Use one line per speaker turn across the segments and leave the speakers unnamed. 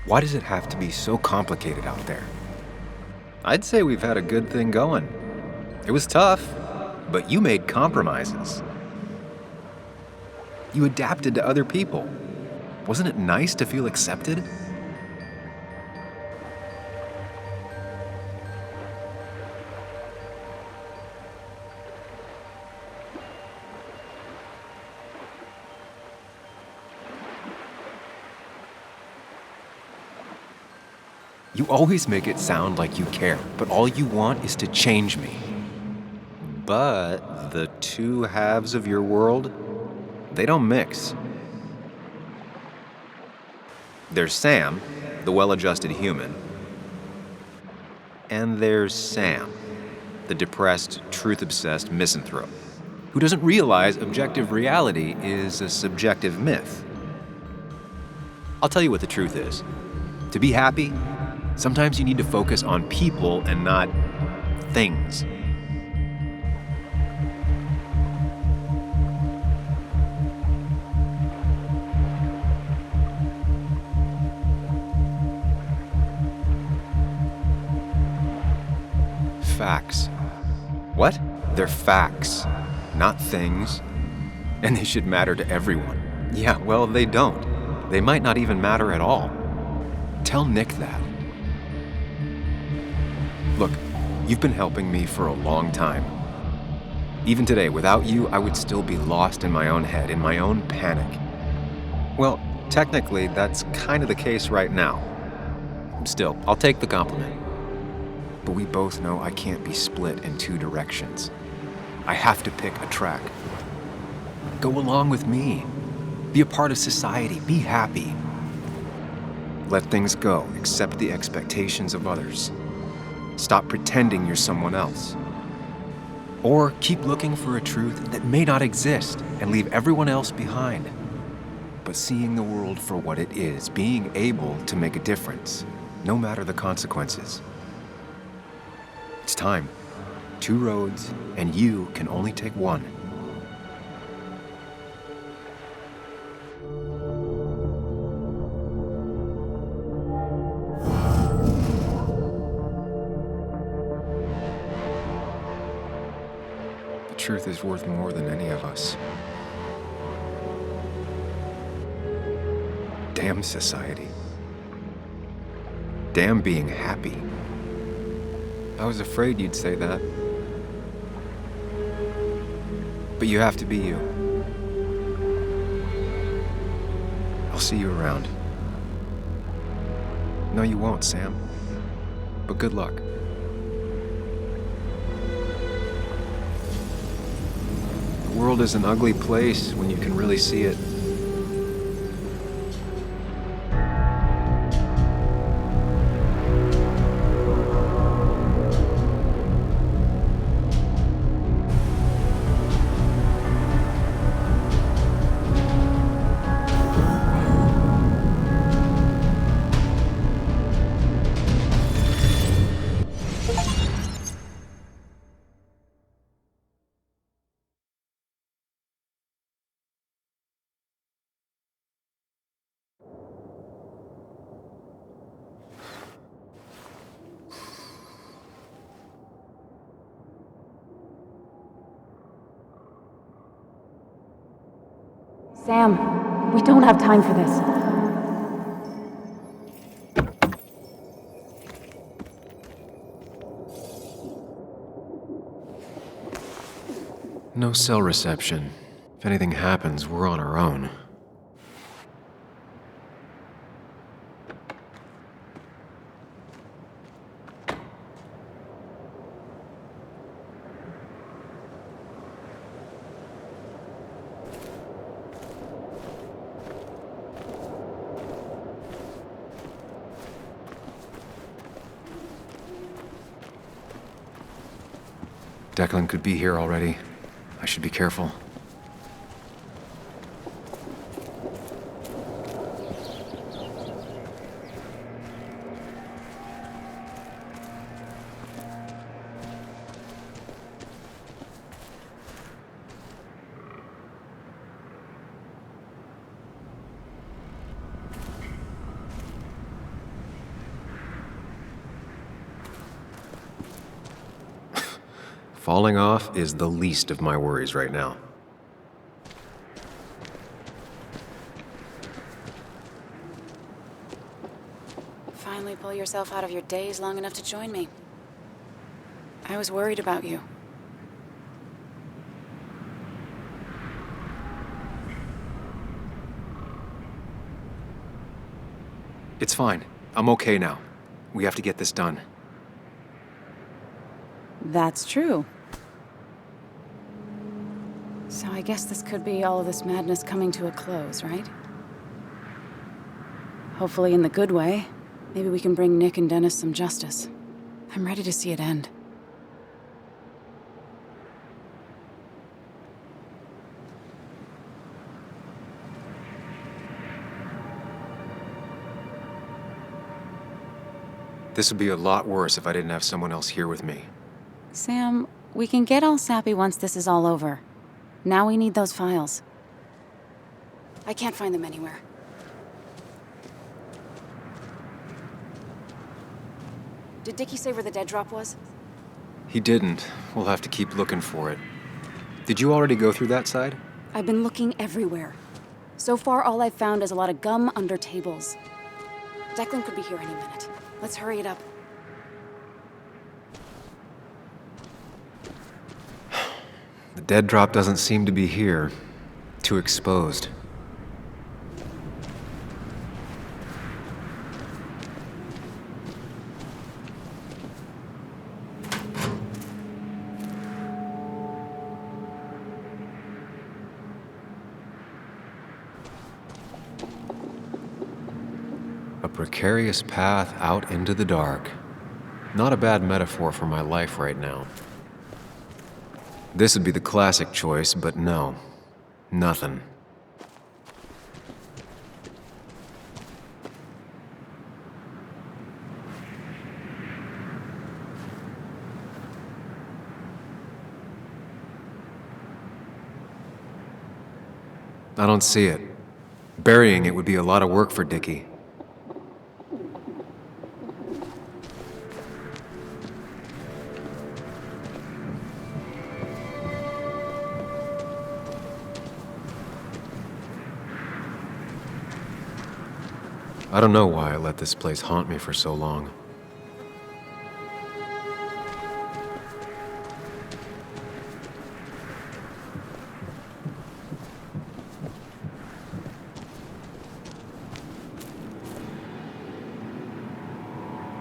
Why does it have to be so complicated out there? I'd say we've had a good thing going. It was tough, but you made compromises. You adapted to other people. Wasn't it nice to feel accepted? You always make it sound like you care, but all you want is to change me. But the two halves of your world, they don't mix. There's Sam, the well-adjusted human. And there's Sam, the depressed, truth-obsessed misanthrope, who doesn't realize objective reality is a subjective myth. I'll tell you what the truth is. To be happy, sometimes you need to focus on people and not things. Facts. What? They're facts, not things. And they should matter to everyone. Yeah, well, they don't. They might not even matter at all. Tell Nick that. Look, you've been helping me for a long time. Even today, without you, I would still be lost in my own head, in my own panic. Well, technically, that's kind of the case right now. Still, I'll take the compliment. But we both know I can't be split in two directions. I have to pick a track. Go along with me. Be a part of society. Be happy. Let things go. Accept the expectations of others. Stop pretending you're someone else. Or keep looking for a truth that may not exist and leave everyone else behind. But seeing the world for what it is, being able to make a difference, no matter the consequences. It's time. Two roads, and you can only take one. The truth is worth more than any of us. Damn society. Damn being happy. I was afraid you'd say that. But you have to be you. I'll see you around. No, you won't, Sam. But good luck. The world is an ugly place when you can really see it.
Sam, we don't have time for this.
No cell reception. If anything happens, we're on our own. Declan could be here already. I should be careful. Falling off is the least of my worries right now.
Finally pull yourself out of your daze long enough to join me. I was worried about you.
It's fine. I'm okay now. We have to get this done.
That's true. So I guess this could be all of this madness coming to a close, right? Hopefully in the good way. Maybe we can bring Nick and Dennis some justice. I'm ready to see it end.
This would be a lot worse if I didn't have someone else here with me.
Sam, we can get all sappy once this is all over. Now we need those files. I can't find them anywhere. Did Dickie say where the dead drop was?
He didn't. We'll have to keep looking for it. Did you already go through that side?
I've been looking everywhere. So far, all I've found is a lot of gum under tables. Declan could be here any minute. Let's hurry it up.
The dead drop doesn't seem to be here. Too exposed. A precarious path out into the dark. Not a bad metaphor for my life right now. This would be the classic choice, but no. Nothing. I don't see it. Burying it would be a lot of work for Dickie. I don't know why I let this place haunt me for so long.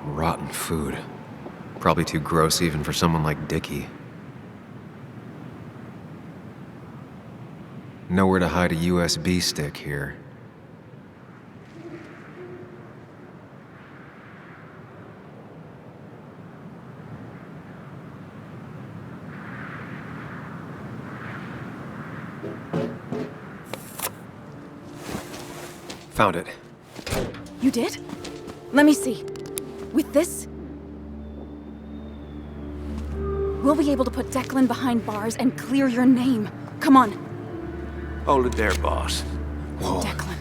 Rotten food. Probably too gross even for someone like Dickie. Nowhere to hide a USB stick here. Found it.
You did? Let me see. With this, we'll be able to put Declan behind bars and clear your name. Come on.
Hold it there, boss.
Whoa.
Declan.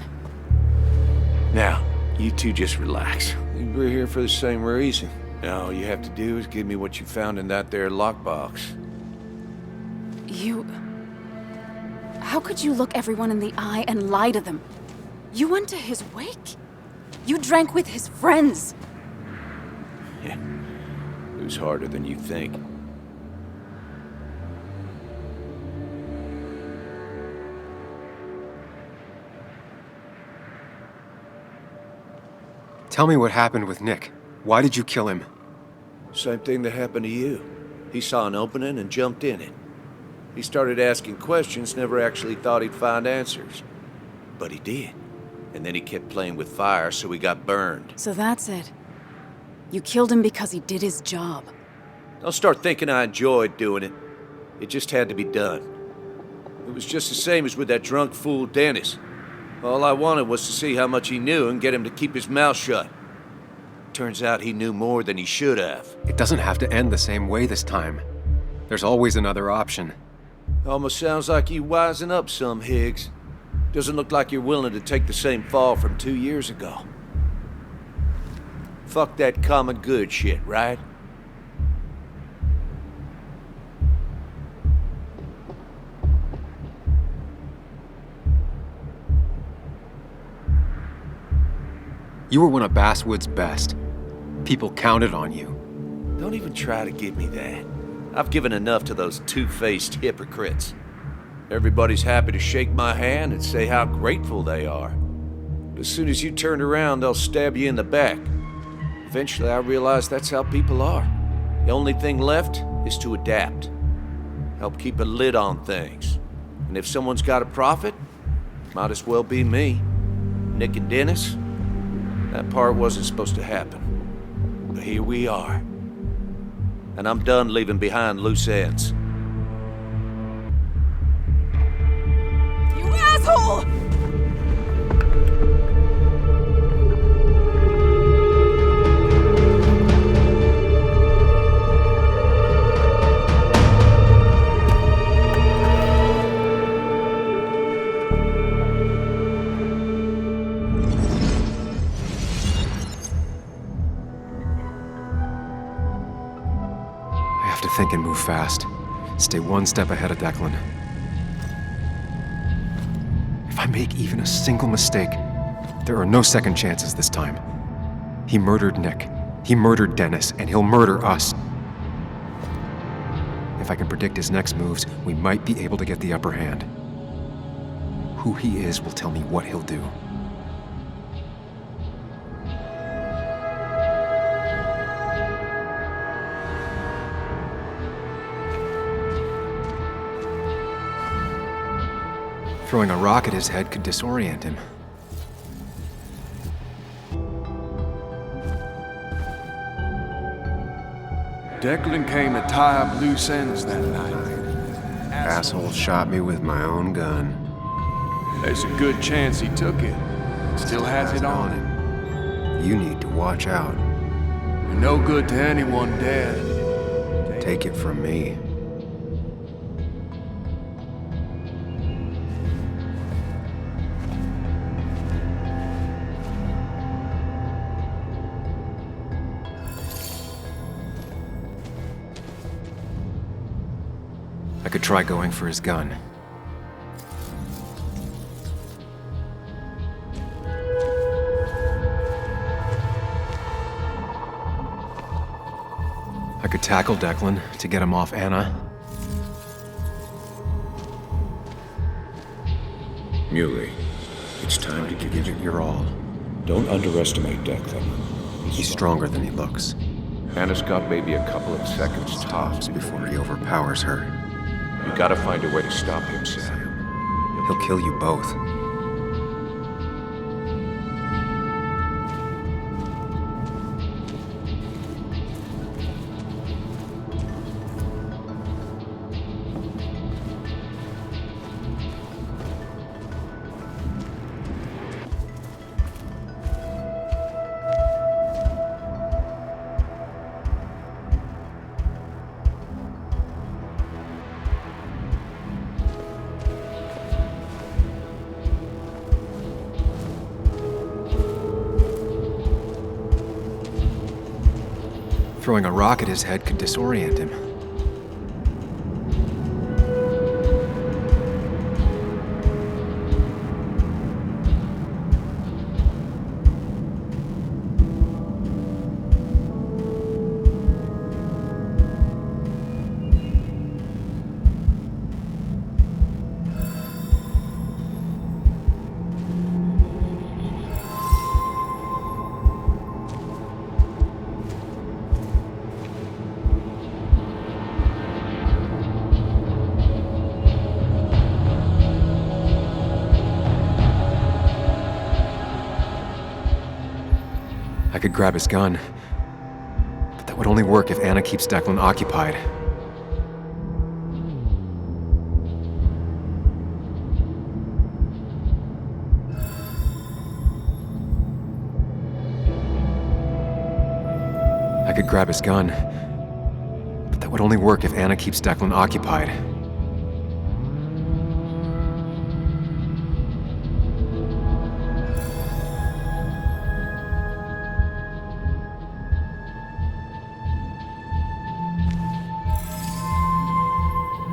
Now, you two just relax.
We're here for the same reason.
All you have to do is give me what you found in that there lockbox.
You... How could you look everyone in the eye and lie to them? You went to his wake? You drank with his friends.
Yeah, it was harder than you think.
Tell me what happened with Nick. Why did you kill him?
Same thing that happened to you. He saw an opening and jumped in it. He started asking questions, never actually thought he'd find answers. But he did. And then he kept playing with fire, so he got burned.
So that's it. You killed him because he did his job.
Don't start thinking I enjoyed doing it. It just had to be done. It was just the same as with that drunk fool Dennis. All I wanted was to see how much he knew and get him to keep his mouth shut. Turns out he knew more than he should have.
It doesn't have to end the same way this time. There's always another option.
Almost sounds like you wising up some, Higgs. Doesn't look like you're willing to take the same fall from 2 years ago. Fuck that common good shit, right?
You were one of Basswood's best. People counted on you.
Don't even try to give me that. I've given enough to those two-faced hypocrites. Everybody's happy to shake my hand and say how grateful they are. But as soon as you turn around, they'll stab you in the back. Eventually, I realized that's how people are. The only thing left is to adapt. Help keep a lid on things. And if someone's got a profit, might as well be me. Nick and Dennis, that part wasn't supposed to happen. But here we are. And I'm done leaving behind loose ends.
You asshole!
I have to think and move fast. Stay one step ahead of Declan. If I make even a single mistake, there are no second chances this time. He murdered Nick. He murdered Dennis, and he'll murder us. If I can predict his next moves, we might be able to get the upper hand. Who he is will tell me what he'll do. Throwing a rock at his head could disorient him.
Declan came to tie up loose ends that night.
Asshole shot me with my own gun.
There's a good chance he took it. Still has it on him.
You need to watch out.
You're no good to anyone dead.
Take it from me. I could try going for his gun. I could tackle Declan to get him off Anna.
Muley, it's time to give
it your all.
Don't underestimate Declan.
He's stronger than he looks.
Anna's got maybe a couple of seconds tops
Before he overpowers her.
You gotta find a way to stop him, Sam.
He'll kill you both. Throwing a rock at his head could disorient him. I could grab his gun, but that would only work if Anna keeps Declan occupied. I could grab his gun, but that would only work if Anna keeps Declan occupied.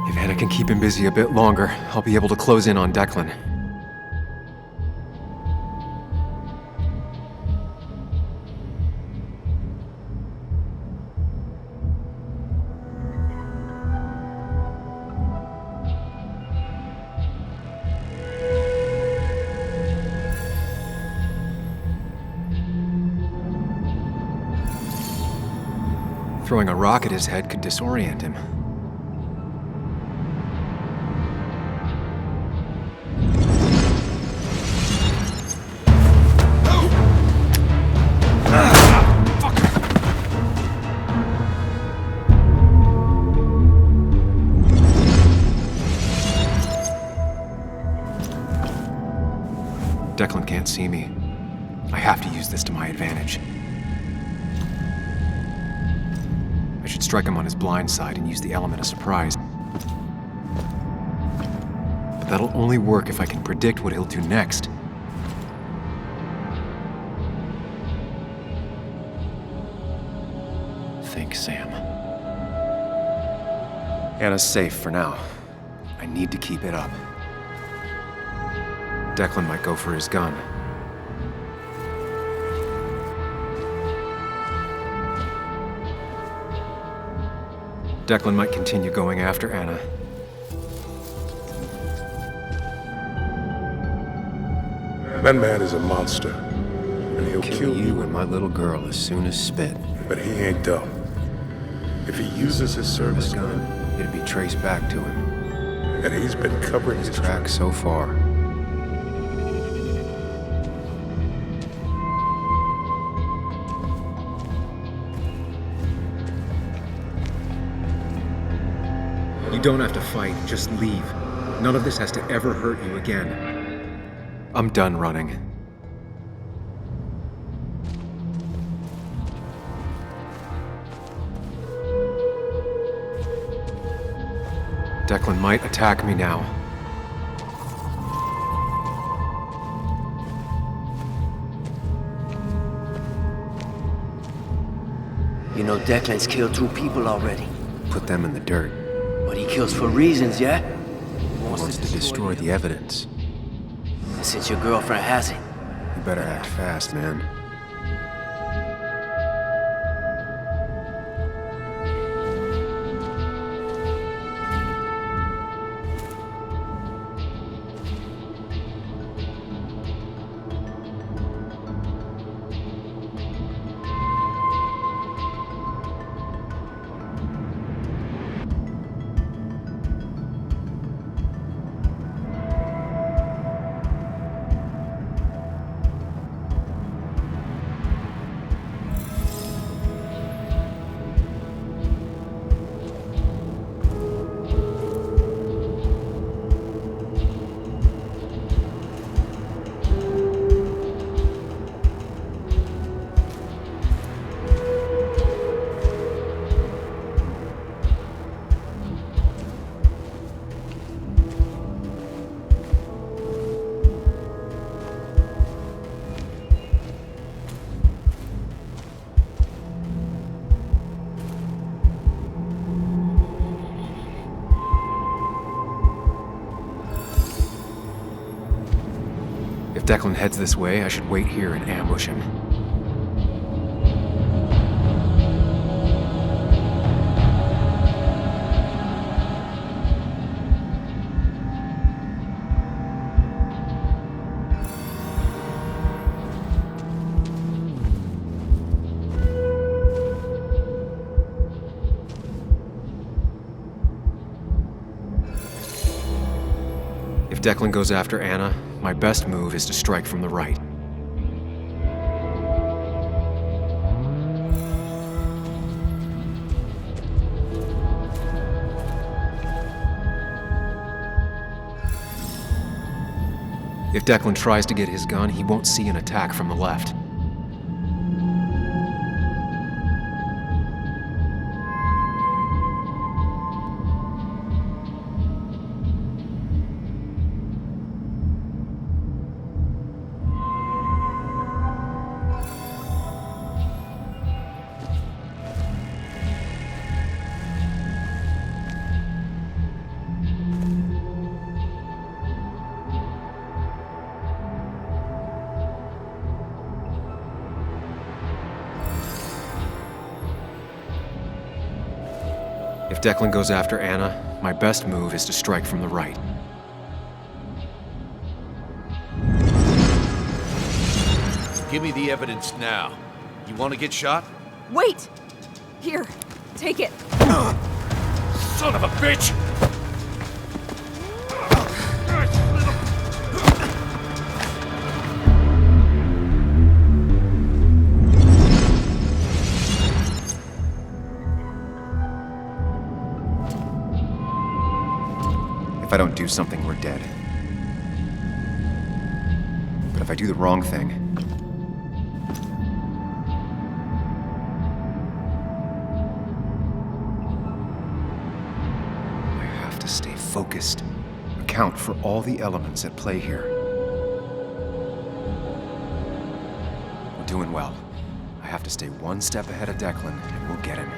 If Anna can keep him busy a bit longer, I'll be able to close in on Declan. Throwing a rock at his head could disorient him. Declan can't see me. I have to use this to my advantage. I should strike him on his blind side and use the element of surprise. But that'll only work if I can predict what he'll do next. Think, Sam. Anna's safe for now. I need to keep it up. Declan might go for his gun. Declan might continue going after Anna.
That man is a monster, and he'll kill
you and my little girl as soon as spit.
But he ain't dumb. If he uses his service gun,
It'd be traced back to him.
and he's been covering his
Tracks so far. You don't have to fight, just leave. None of this has to ever hurt you again. I'm done running. Declan might attack me now.
You know Declan's killed 2 people already.
Put them in the dirt.
But he kills for reasons, yeah? He
Wants to destroy the evidence.
And since your girlfriend has it,
You better act fast, man. If Declan heads this way, I should wait here and ambush him. If Declan goes after Anna, my best move is to strike from the right. If Declan tries to get his gun, he won't see an attack from the left. If Declan goes after Anna, my best move is to strike from the right.
Give me the evidence now. You want to get shot?
Wait! Here, Take it.
Son of a bitch!
If I don't do something, we're dead. But if I do the wrong thing... I have to stay focused. Account for all the elements at play here. We're doing well. I have to stay one step ahead of Declan, and we'll get him.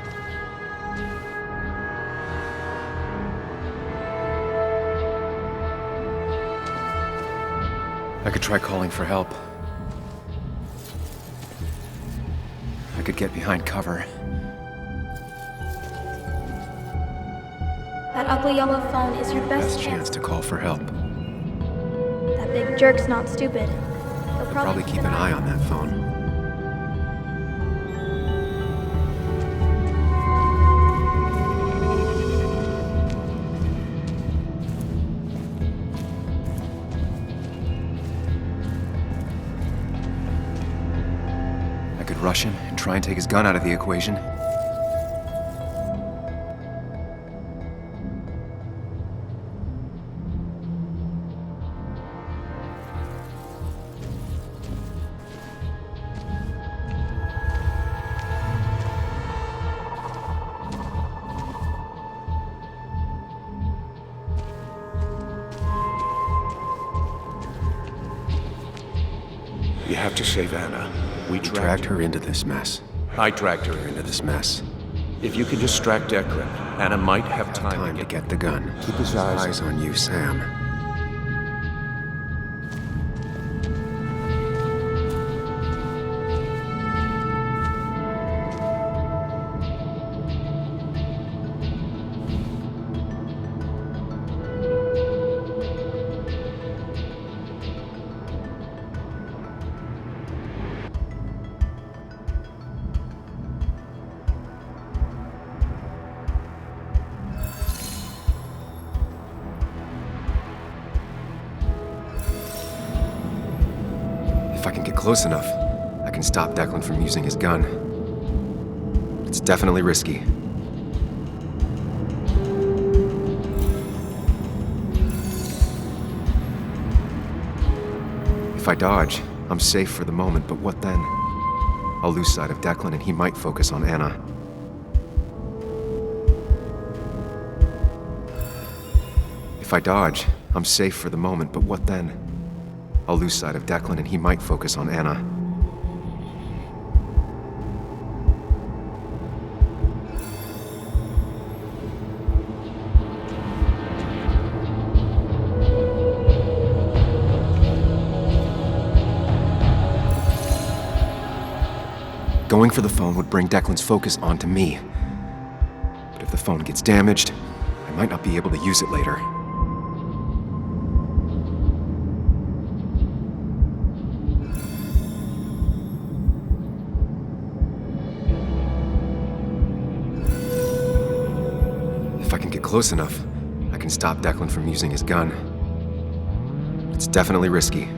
I could try calling for help. I could get behind cover.
That ugly yellow phone is your best
Chance to call for help.
That big jerk's not stupid. He'll
Probably keep an eye on that phone. I could rush him and try and take his gun out of the equation.
You have to save Anna. We
Dragged her into this mess.
I dragged her in.
Into this mess.
If you can distract Declan, Anna might have time
To get the gun.
Keep his eyes
on you, Sam. If I can get close enough, I can stop Declan from using his gun. It's definitely risky. If I dodge, I'm safe for the moment, but what then? I'll lose sight of Declan and he might focus on Anna. If I dodge, I'm safe for the moment, but what then? I'll lose sight of Declan and he might focus on Anna. Going for the phone would bring Declan's focus onto me. But if the phone gets damaged, I might not be able to use it later. If I can get close enough, I can stop Declan from using his gun. It's definitely risky.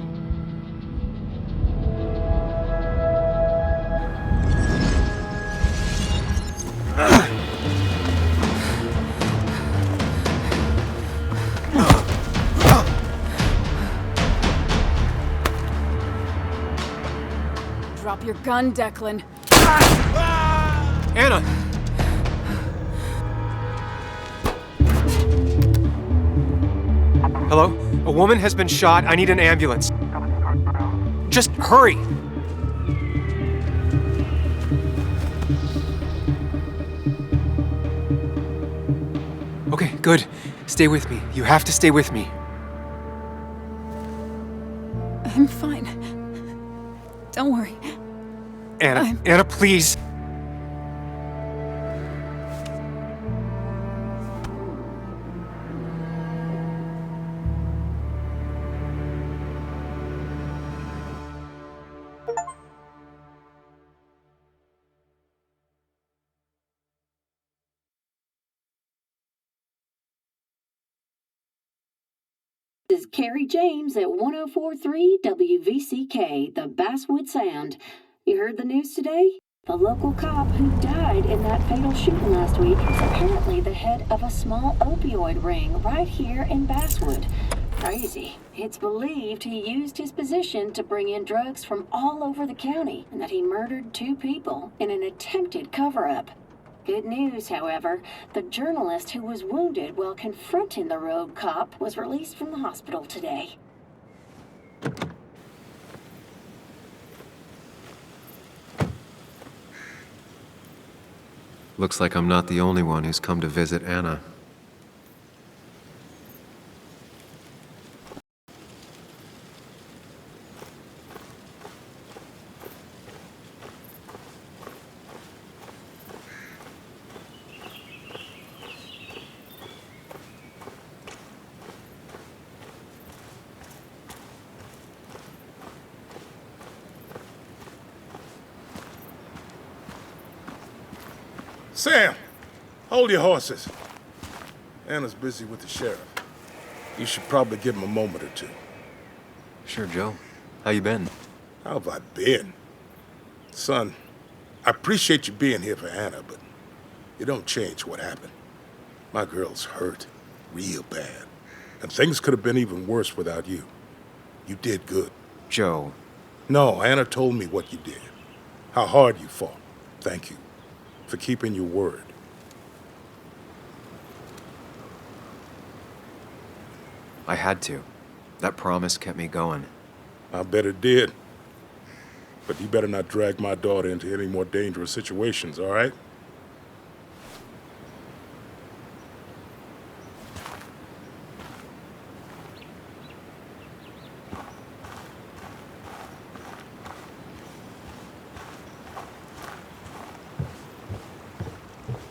Drop your gun, Declan.
Anna! Hello? A woman has been shot. I need an ambulance. Just hurry! Okay, good. Stay with me. You have to stay with me.
I'm fine. Don't worry.
Anna, Anna, please.
This is Carrie James at 104.3 WVCK, the Basswood Sound. You heard the news today? The local cop who died in that fatal shooting last week is apparently the head of a small opioid ring right here in Basswood. Crazy. It's believed he used his position to bring in drugs from all over the county and that he murdered 2 people in an attempted cover-up. Good news, however, the journalist who was wounded while confronting the rogue cop was released from the hospital today.
Looks like I'm not the only one who's come to visit Anna.
Sam, hold your horses. Anna's busy with the sheriff. You should probably give him a moment or two.
Sure, Joe. How you been?
How have I been? Son, I appreciate you being here for Anna, but you don't change what happened. My girl's hurt, real bad. And things could have been even worse without you. You did good.
Joe.
No, Anna told me what you did. How hard you fought. Thank you for keeping your word.
I had to. That promise kept me going.
I bet it did. But you better not drag my daughter into any more dangerous situations, all right?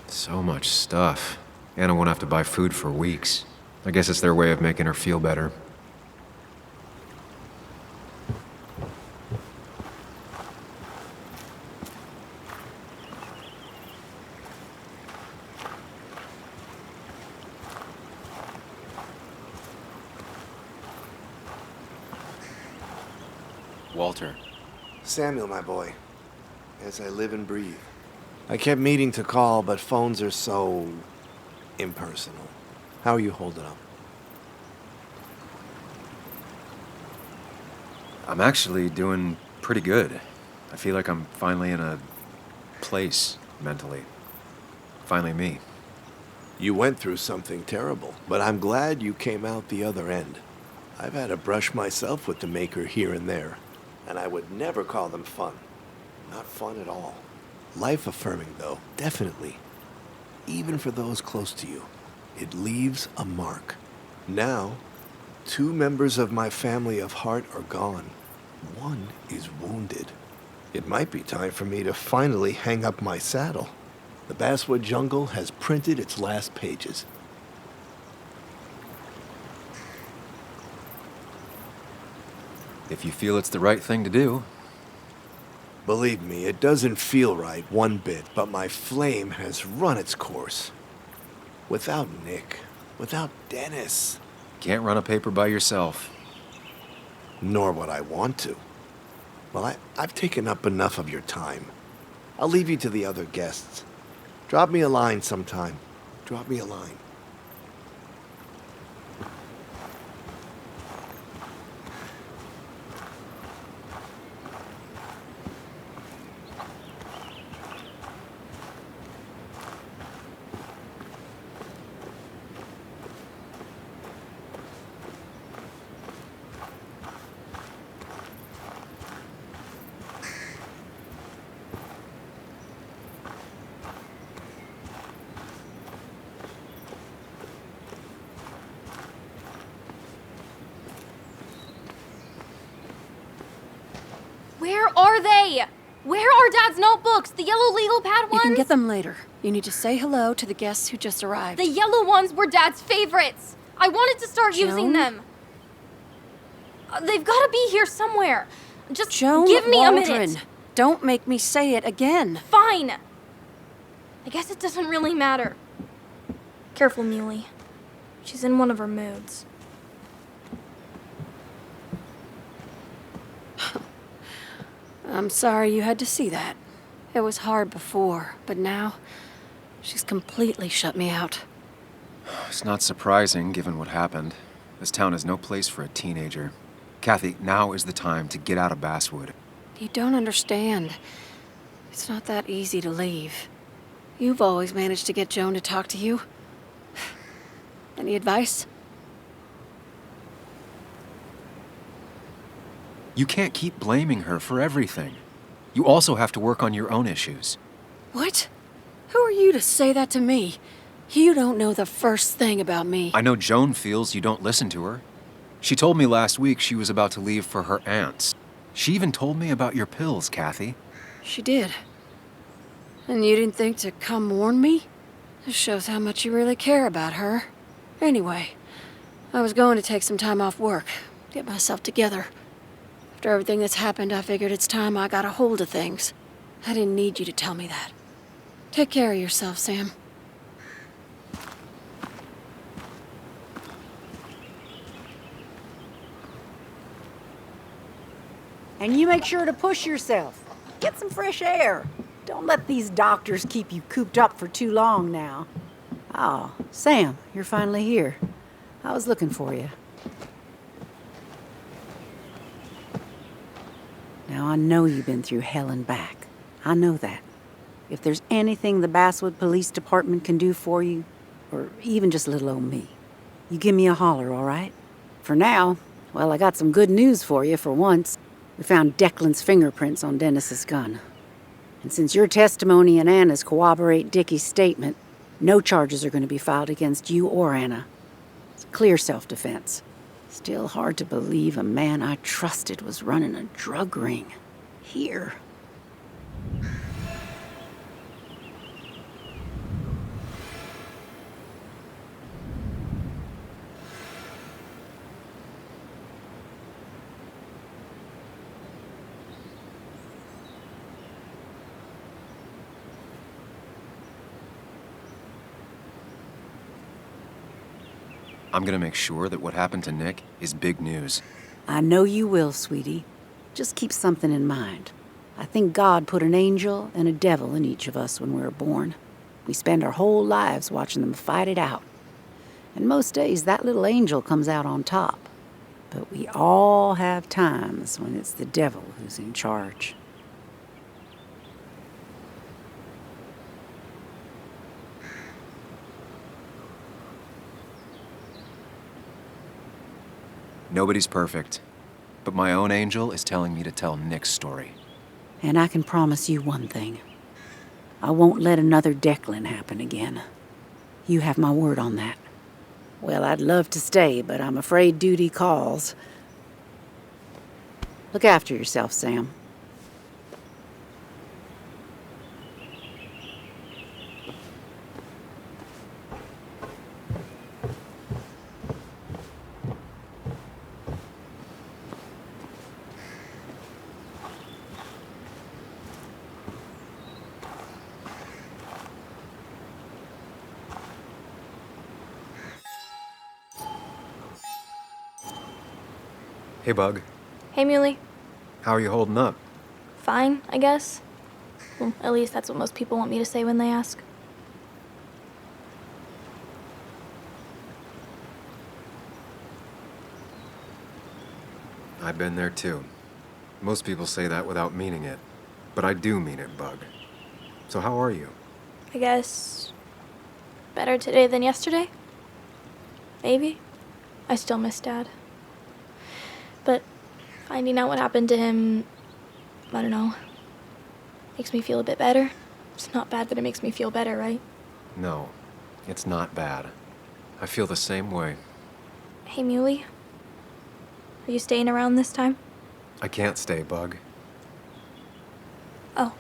So much stuff. Anna won't have to buy food for weeks. I guess it's their way of making her feel better. Walter.
Samuel, my boy. As I live and breathe. I kept meaning to call, but phones are so impersonal. How are you holding up?
I'm actually doing pretty good. I feel like I'm finally in a place mentally. Finally me.
You went through something terrible, but I'm glad you came out the other end. I've had a brush myself with the maker here and there, and I would never call them fun. Not fun at all. Life-affirming, though, definitely. Even for those close to you, it leaves a mark. Now, 2 members of my family of heart are gone. 1 is wounded. It might be time for me to finally hang up my saddle. The Basswood jungle has printed its last pages.
If you feel it's the right thing to do.
Believe me, it doesn't feel right one bit, but my flame has run its course. Without Nick, without Dennis.
Can't run a paper by yourself.
Nor would I want to. Well, I've taken up enough of your time. I'll leave you to the other guests. Drop me a line sometime. Drop me a line.
Where are they? Where are Dad's notebooks? The yellow legal pad ones?
You can get them later. You need to say hello to the guests who just arrived.
The yellow ones were Dad's favorites. I wanted to start using them. They've got to be here somewhere. Just give me a minute.
Don't make me say it again.
Fine. I guess it doesn't really matter. Careful, Muley. She's in one of her moods.
I'm sorry you had to see that. It was hard before, but now, she's completely shut me out.
It's not surprising, given what happened. This town is no place for a teenager. Kathy, now is the time to get out of Basswood.
You don't understand. It's not that easy to leave. You've always managed to get Joan to talk to you. Any advice?
You can't keep blaming her for everything. You also have to work on your own issues.
What? Who are you to say that to me? You don't know the first thing about me.
I know Joan feels you don't listen to her. She told me last week she was about to leave for her aunt's. She even told me about your pills, Kathy.
She did. And you didn't think to come warn me? This shows how much you really care about her. Anyway, I was going to take some time off work, get myself together. After everything that's happened, I figured it's time I got a hold of things. I didn't need you to tell me that. Take care of yourself, Sam.
And you make sure to push yourself. Get some fresh air. Don't let these doctors keep you cooped up for too long now. Oh, Sam, you're finally here. I was looking for you. Now, I know you've been through hell and back. I know that. If there's anything the Basswood Police Department can do for you, or even just little old me, you give me a holler, all right? For now, well, I got some good news for you for once. We found Declan's fingerprints on Dennis's gun. And since your testimony and Anna's corroborate Dickie's statement, no charges are going to be filed against you or Anna. It's clear self-defense. Still hard to believe a man I trusted was running a drug ring. Here.
I'm gonna make sure that what happened to Nick is big news.
I know you will, sweetie. Just keep something in mind. I think God put an angel and a devil in each of us when we were born. We spend our whole lives watching them fight it out. And most days, that little angel comes out on top. But we all have times when it's the devil who's in charge.
Nobody's perfect, but my own angel is telling me to tell Nick's story.
And I can promise you one thing. I won't let another Declan happen again. You have my word on that. Well, I'd love to stay, but I'm afraid duty calls. Look after yourself, Sam.
Hey, Bug.
Hey, Muley.
How are you holding up?
Fine, I guess. Well, at least that's what most people want me to say when they ask.
I've been there too. Most people say that without meaning it, but I do mean it, Bug. So how are you?
I guess better today than yesterday? Maybe. I still miss Dad. But finding out what happened to him, I don't know, makes me feel a bit better. It's not bad, but it makes me feel better, right?
No, it's not bad. I feel the same way.
Hey, Muley. Are you staying around this time?
I can't stay, Bug.
Oh.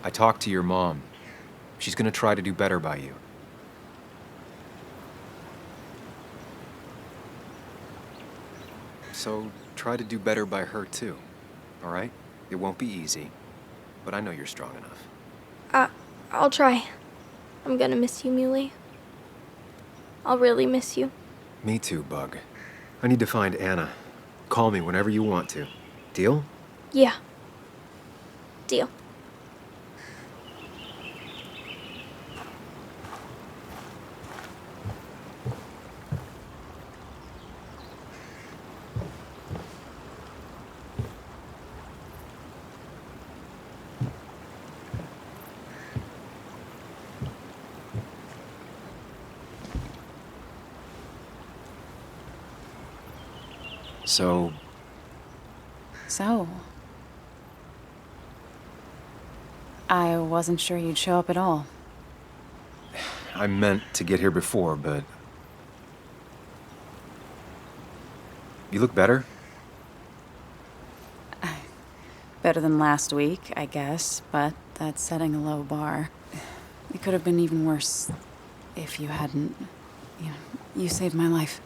I talked to your mom. She's gonna try to do better by you. So try to do better by her too, all right? It won't be easy, but I know you're strong enough.
I'll try. I'm gonna miss you, Muley. I'll really miss you.
Me too, Bug. I need to find Anna. Call me whenever you want to. Deal?
Yeah. Deal.
So, I wasn't sure you'd show up at all.
I meant to get here before, but... You look better?
Better than last week, I guess, but that's setting a low bar. It could have been even worse if you hadn't... You saved my life.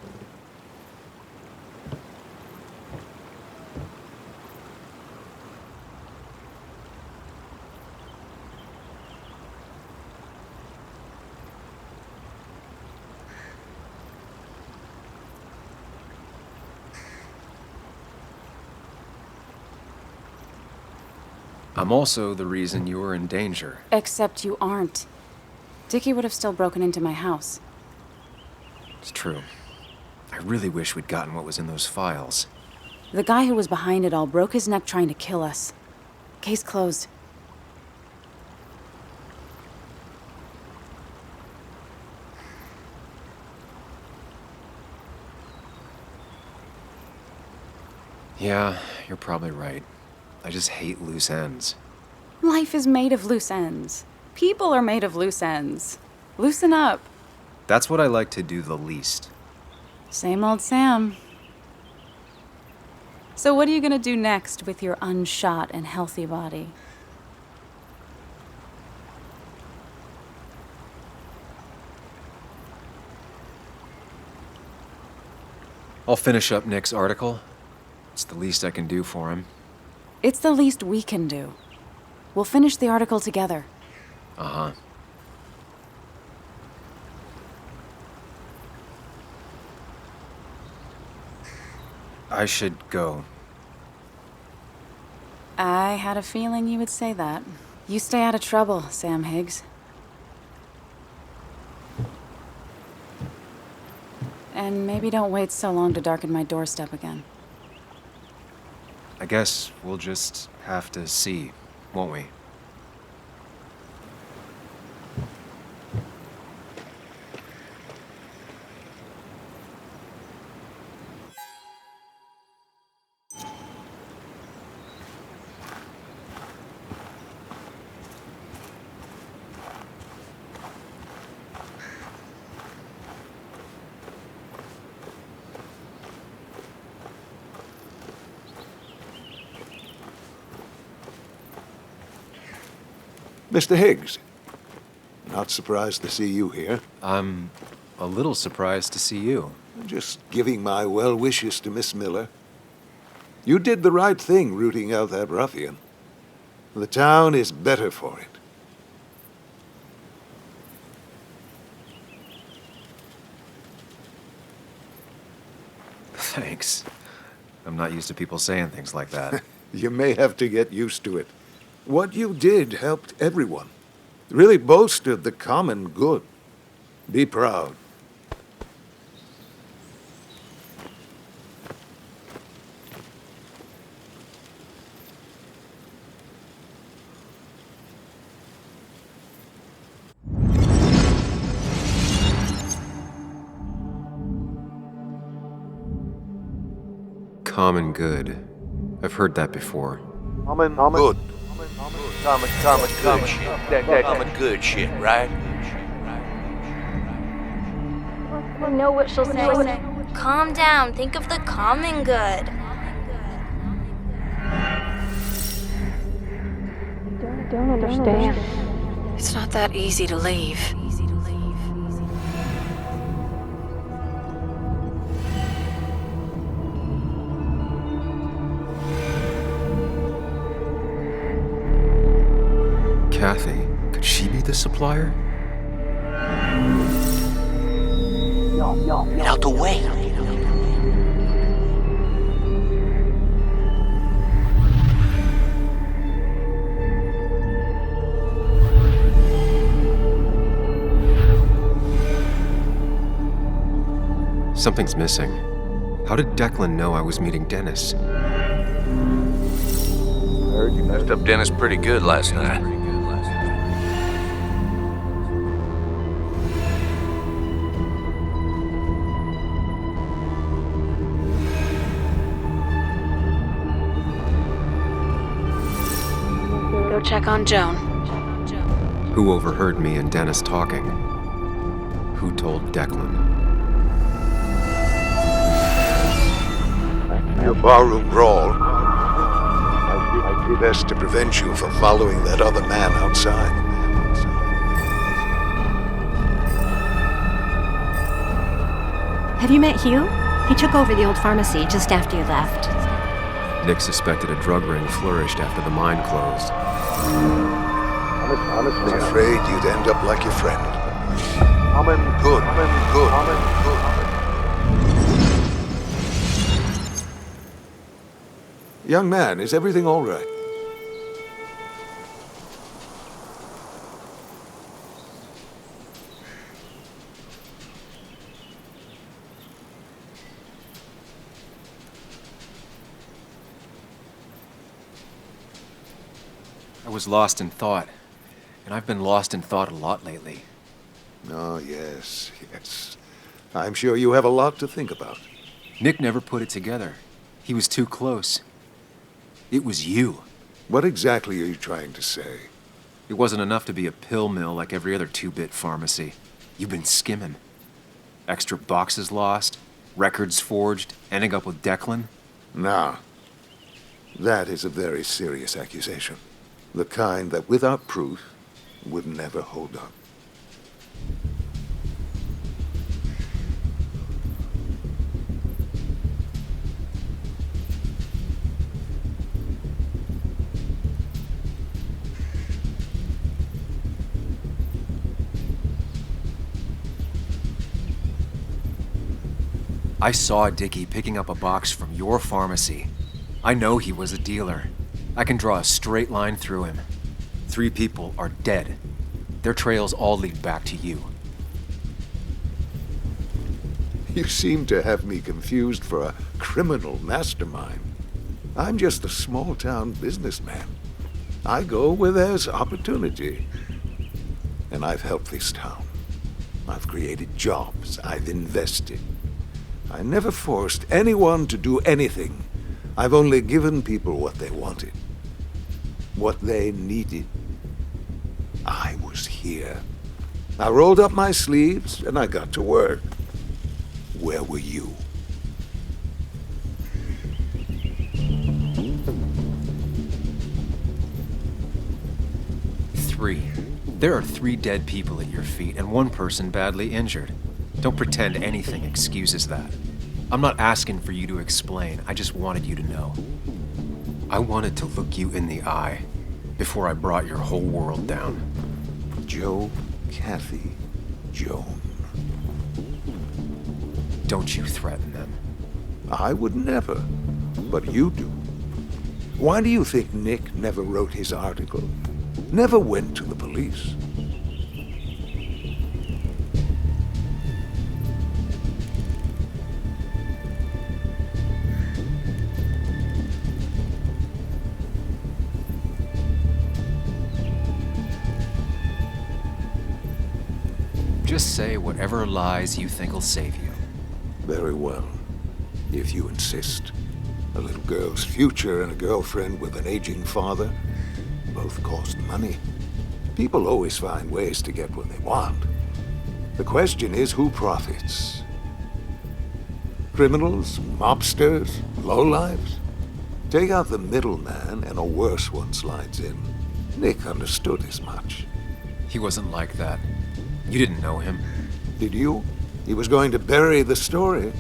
I'm also the reason you were in danger.
Except you aren't. Dickie would have still broken into my house.
It's true. I really wish we'd gotten what was in those files.
The guy who was behind it all broke his neck trying to kill us. Case closed.
Yeah, you're probably right. I just hate loose ends.
Life is made of loose ends. People are made of loose ends. Loosen up.
That's what I like to do the least.
Same old Sam. So what are you gonna do next with your unshot and healthy body?
I'll finish up Nick's article. It's the least I can do for him.
It's the least we can do. We'll finish the article together.
Uh-huh. I should go.
I had a feeling you would say that. You stay out of trouble, Sam Higgs. And maybe don't wait so long to darken my doorstep again.
I guess we'll just have to see, won't we?
Mr. Higgs, not surprised to see you here.
I'm a little surprised to see you.
Just giving my well wishes to Miss Miller. You did the right thing rooting out that ruffian. The town is better for it.
Thanks. I'm not used to people saying things like that.
You may have to get used to it. What you did helped everyone. Really bolstered the common good. Be proud.
Common good. I've heard that before.
Good.
Common good shit. Common good shit, right?
I know what she'll say. Calm down. Think of the common good.
I don't understand. It's not that easy to leave.
Kathy, could she be the supplier?
Get out the way.
Something's missing. How did Declan know I was meeting Dennis?
Heard you messed up Dennis pretty good last night.
Go check on Joan.
Who overheard me and Dennis talking? Who told Declan?
Your barroom brawl. I did best to prevent you from following that other man outside.
Have you met Hugh? He took over the old pharmacy just after you left.
Nick suspected a drug ring flourished after the mine closed.
I was afraid you'd end up like your friend. Good. Young man, is everything all right?
I was lost in thought, and I've been lost in thought a lot lately.
Oh, yes. I'm sure you have a lot to think about.
Nick never put it together. He was too close. It was you.
What exactly are you trying to say?
It wasn't enough to be a pill mill like every other two-bit pharmacy. You've been skimming. Extra boxes lost, records forged, ending up with Declan.
Now, that is a very serious accusation. The kind that, without proof, would never hold up.
I saw Dickie picking up a box from your pharmacy. I know he was a dealer. I can draw a straight line through him. 3 people are dead. Their trails all lead back to you.
You seem to have me confused for a criminal mastermind. I'm just a small-town businessman. I go where there's opportunity. And I've helped this town. I've created jobs. I've invested. I never forced anyone to do anything. I've only given people what they wanted. What they needed. I was here. I rolled up my sleeves and I got to work. Where were you?
There are 3 dead people at your feet and 1 person badly injured. Don't pretend anything excuses that. I'm not asking for you to explain, I just wanted you to know. I wanted to look you in the eye before I brought your whole world down.
Joe, Kathy, Joan.
Don't you threaten them.
I would never, but you do. Why do you think Nick never wrote his article? Never went to the police?
Just say whatever lies you think will save you.
Very well, if you insist. A little girl's future and a girlfriend with an aging father both cost money. People always find ways to get what they want. The question is, who profits? Criminals, mobsters, lowlifes? Take out the middleman and a worse one slides in. Nick understood as much.
He wasn't like that. You didn't know him.
Did you? He was going to bury the story.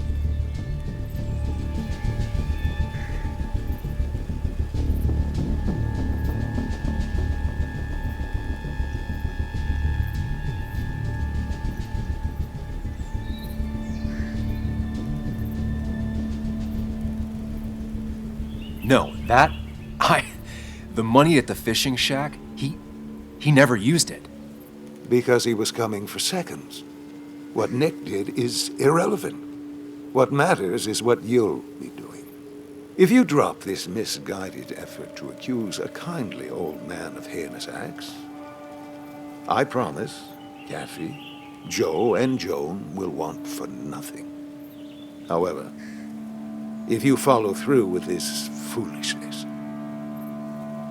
No, the money at the fishing shack, he never used it.
Because he was coming for seconds. What Nick did is irrelevant.
What matters is what you'll be doing. If you drop this misguided effort to accuse a kindly old man of heinous acts, I promise Kathy, Joe, and Joan will want for nothing. However, if you follow through with this foolishness,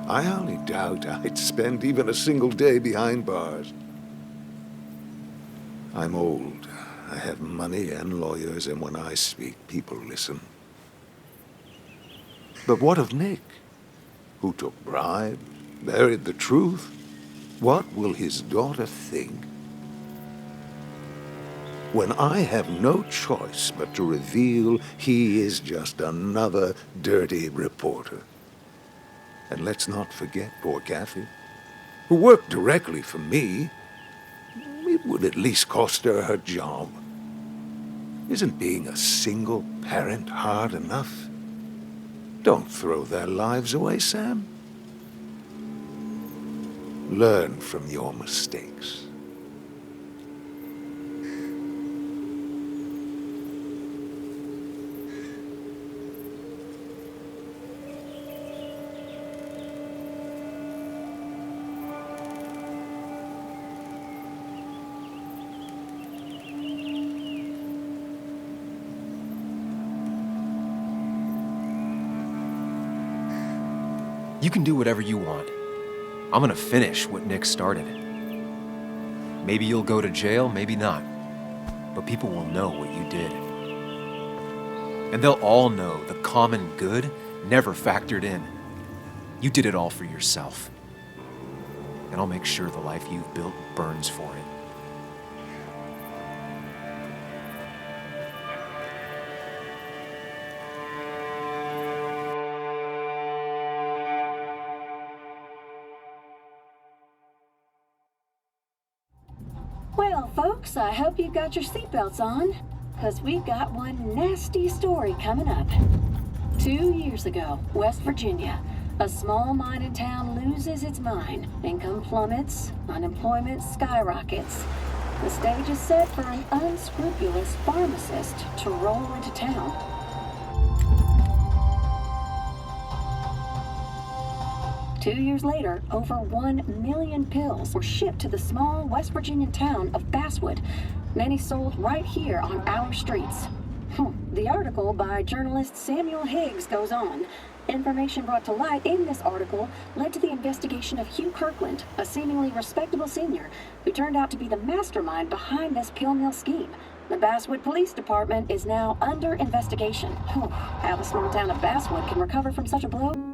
I hardly doubt I'd spend even a single day behind bars. I'm old. I have money and lawyers, and when I speak, people listen. But what of Nick, who took bribes, buried the truth? What will his daughter think when I have no choice but to reveal he is just another dirty reporter? And let's not forget poor Kathy, who worked directly for me. It would at least cost her her job. Isn't being a single parent hard enough? Don't throw their lives away, Sam. Learn from your mistakes.
You can do whatever you want. I'm gonna finish what Nick started. Maybe you'll go to jail, maybe not. But people will know what you did. And they'll all know the common good never factored in. You did it all for yourself. And I'll make sure the life you've built burns for it.
Well, folks, I hope you got your seatbelts on, because we've got one nasty story coming up. 2 years ago, West Virginia, a small mining town loses its mind. Income plummets, unemployment skyrockets. The stage is set for an unscrupulous pharmacist to roll into town. Two years later, over 1 million pills were shipped to the small West Virginia town of Basswood, many sold right here on our streets. The article by journalist Sam Higgs goes on. Information brought to light in this article led to the investigation of Hugh Kirkland, a seemingly respectable senior who turned out to be the mastermind behind this pill mill scheme. The Basswood Police Department is now under investigation. How the small town of Basswood can recover from such a blow?